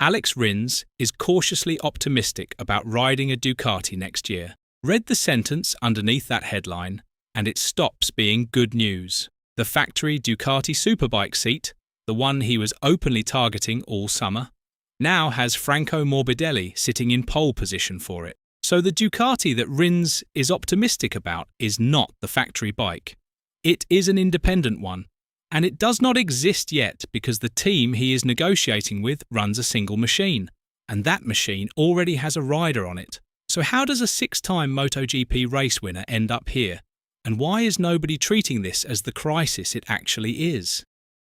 Alex Rins is cautiously optimistic about riding a Ducati next year. Read the sentence underneath that headline, and it stops being good news. The factory Ducati Superbike seat, the one he was openly targeting all summer, now has Franco Morbidelli sitting in pole position for it. So the Ducati that Rins is optimistic about is not the factory bike. It is an independent one, and it does not exist yet because the team he is negotiating with runs a single machine, and that machine already has a rider on it. So how does a six-time MotoGP race winner end up here? And why is nobody treating this as the crisis it actually is?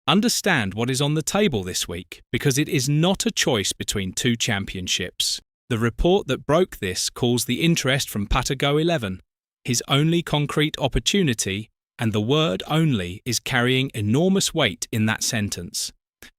Understand what is on the table this week, because it is not a choice between two championships. The report that broke this calls the interest from paddock Go 11 his only concrete opportunity, and the word only is carrying enormous weight in that sentence.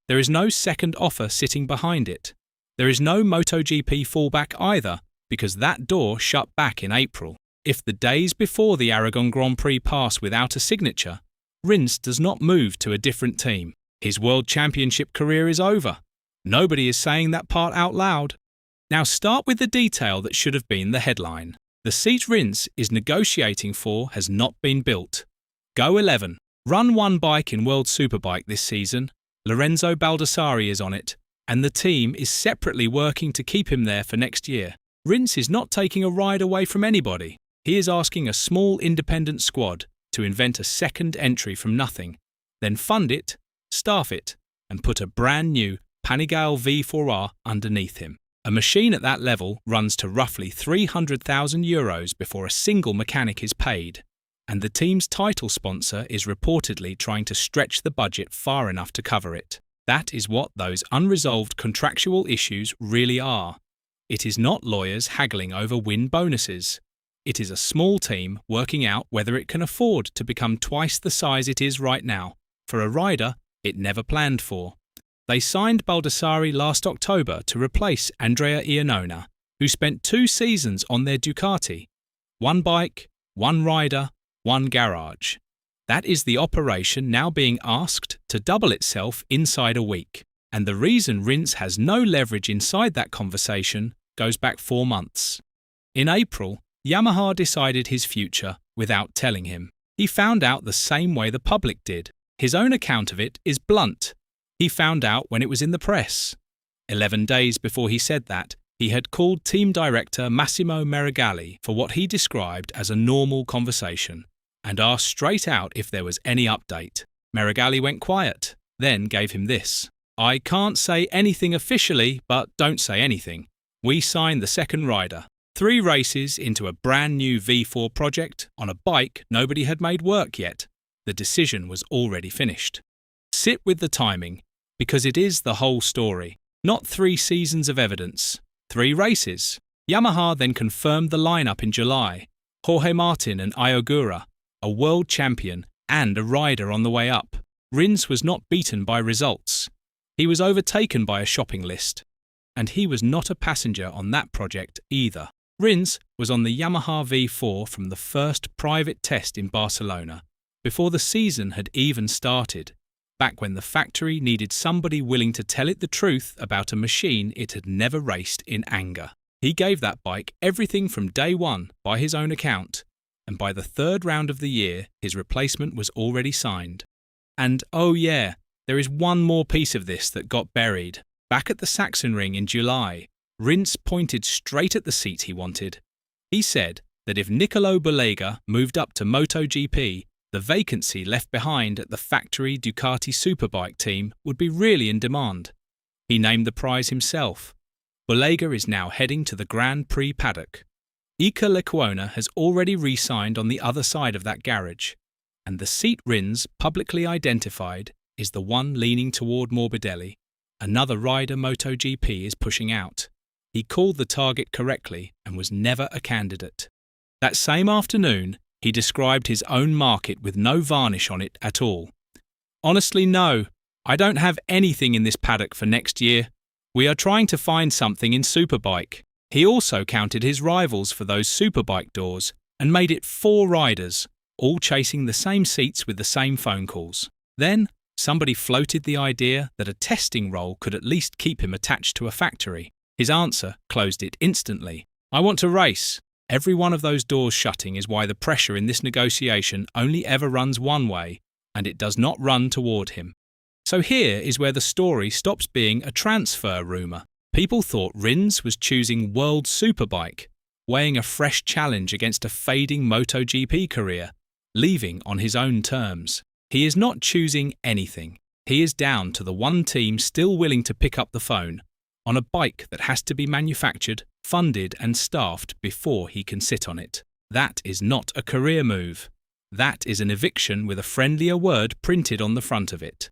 There is no second offer sitting behind it. There is no MotoGP fallback either, because that door shut back in April. If the days before the Aragon Grand Prix pass without a signature, Rins does not move to a different team. His World Championship career is over. Nobody is saying that part out loud. Now start with the detail that should have been the headline. The seat Rins is negotiating for has not been built. Go 11. Run one bike in World Superbike this season. Lorenzo Baldassarri is on it, and the team is separately working to keep him there for next year. Rins is not taking a ride away from anybody. He is asking a small independent squad to invent a second entry from nothing, then fund it, staff it, and put a brand new Panigale V4R underneath him. A machine at that level runs to roughly €300,000 before a single mechanic is paid, and the team's title sponsor is reportedly trying to stretch the budget far enough to cover it. That is what those unresolved contractual issues really are. It is not lawyers haggling over win bonuses. It is a small team working out whether it can afford to become twice the size it is right now, for a rider it never planned for. They signed Baldassarri last October to replace Andrea Iannona, who spent 2 seasons on their Ducati. One bike, one rider, one garage. That is the operation now being asked to double itself inside a week. And the reason Rins has no leverage inside that conversation goes back 4 months. In April, Yamaha decided his future without telling him. He found out the same way the public did. His own account of it is blunt. He found out when it was in the press. 11 days before he said that, he had called team director Massimo Meregalli for what he described as a normal conversation, and asked straight out if there was any update. Meregalli went quiet, then gave him this. "I can't say anything officially, but don't say anything. We signed the second rider. 3 races into a brand new V4 project on a bike nobody had made work yet. The decision was already finished." Sit with the timing, because it is the whole story. Not 3 seasons of evidence. 3 races. Yamaha then confirmed the lineup in July. Jorge Martin and Iogura, a world champion and a rider on the way up. Rins was not beaten by results. He was overtaken by a shopping list. And he was not a passenger on that project either. Rins was on the Yamaha V4 from the first private test in Barcelona, before the season had even started, back when the factory needed somebody willing to tell it the truth about a machine it had never raced in anger. He gave that bike everything from day one by his own account, and by the 3rd round of the year his replacement was already signed. And oh yeah, there is one more piece of this that got buried. Back at the Sachsenring in July, Rins pointed straight at the seat he wanted. He said that if Nicolo Bulega moved up to MotoGP, the vacancy left behind at the factory Ducati Superbike team would be really in demand. He named the prize himself. Bulega is now heading to the Grand Prix paddock. Iker Lecuona has already re-signed on the other side of that garage, and the seat Rins publicly identified is the one leaning toward Morbidelli. Another rider MotoGP is pushing out. He called the target correctly and was never a candidate. That same afternoon, he described his own market with no varnish on it at all. "Honestly, no. I don't have anything in this paddock for next year. We are trying to find something in Superbike." He also counted his rivals for those Superbike doors and made it 4 riders, all chasing the same seats with the same phone calls. Then, Somebody floated the idea that a testing role could at least keep him attached to a factory. His answer closed it instantly. I want to race. Every one of those doors shutting is why the pressure in this negotiation only ever runs one way, and it does not run toward him. So here is where the story stops being a transfer rumour. People thought Rins was choosing World Superbike, weighing a fresh challenge against a fading MotoGP career, leaving on his own terms. He is not choosing anything. He is down to the one team still willing to pick up the phone, on a bike that has to be manufactured, funded and staffed before he can sit on it. That is not a career move. That is an eviction with a friendlier word printed on the front of it.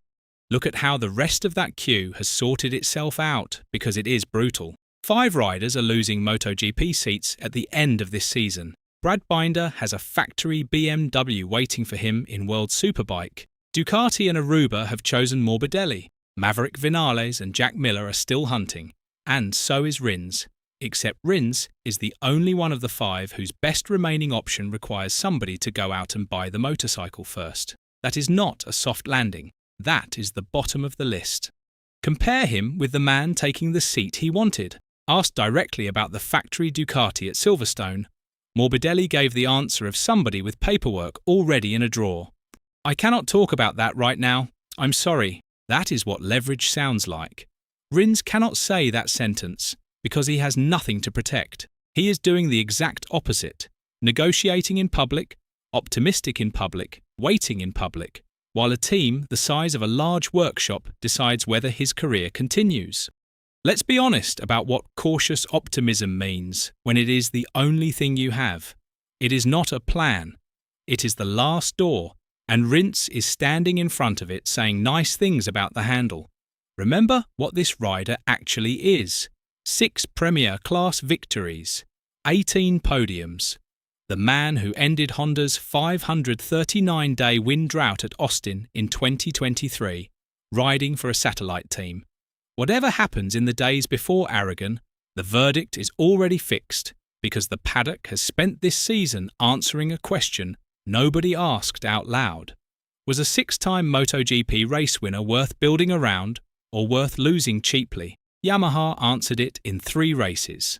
Look at how the rest of that queue has sorted itself out, because it is brutal. 5 riders are losing MotoGP seats at the end of this season. Brad Binder has a factory BMW waiting for him in World Superbike. Ducati and Aruba have chosen Morbidelli. Maverick Vinales and Jack Miller are still hunting. And so is Rins. Except Rins is the only one of the 5 whose best remaining option requires somebody to go out and buy the motorcycle first. That is not a soft landing. That is the bottom of the list. Compare him with the man taking the seat he wanted. Asked directly about the factory Ducati at Silverstone, Morbidelli gave the answer of somebody with paperwork already in a drawer. I cannot talk about that right now. I'm sorry. That is what leverage sounds like. Rins cannot say that sentence because he has nothing to protect. He is doing the exact opposite, negotiating in public, optimistic in public, waiting in public, while a team the size of a large workshop decides whether his career continues. Let's be honest about what cautious optimism means when it is the only thing you have. It is not a plan. It is the last door, and Rins is standing in front of it saying nice things about the handle. Remember what this rider actually is. 6 Premier Class victories, 18 podiums. The man who ended Honda's 539-day win drought at Austin in 2023, riding for a satellite team. Whatever happens in the days before Aragon, the verdict is already fixed because the paddock has spent this season answering a question nobody asked out loud. Was a 6-time MotoGP race winner worth building around or worth losing cheaply? Yamaha answered it in 3 races.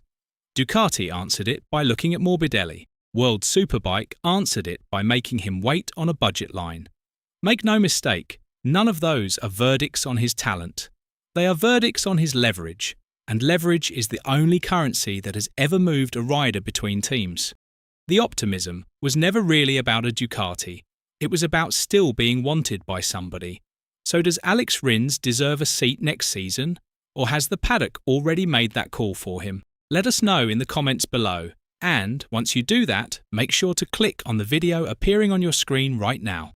Ducati answered it by looking at Morbidelli. World Superbike answered it by making him wait on a budget line. Make no mistake, none of those are verdicts on his talent. They are verdicts on his leverage, and leverage is the only currency that has ever moved a rider between teams. The optimism was never really about a Ducati. It was about still being wanted by somebody. So does Alex Rins deserve a seat next season, or has the paddock already made that call for him? Let us know in the comments below. And once you do that, make sure to click on the video appearing on your screen right now.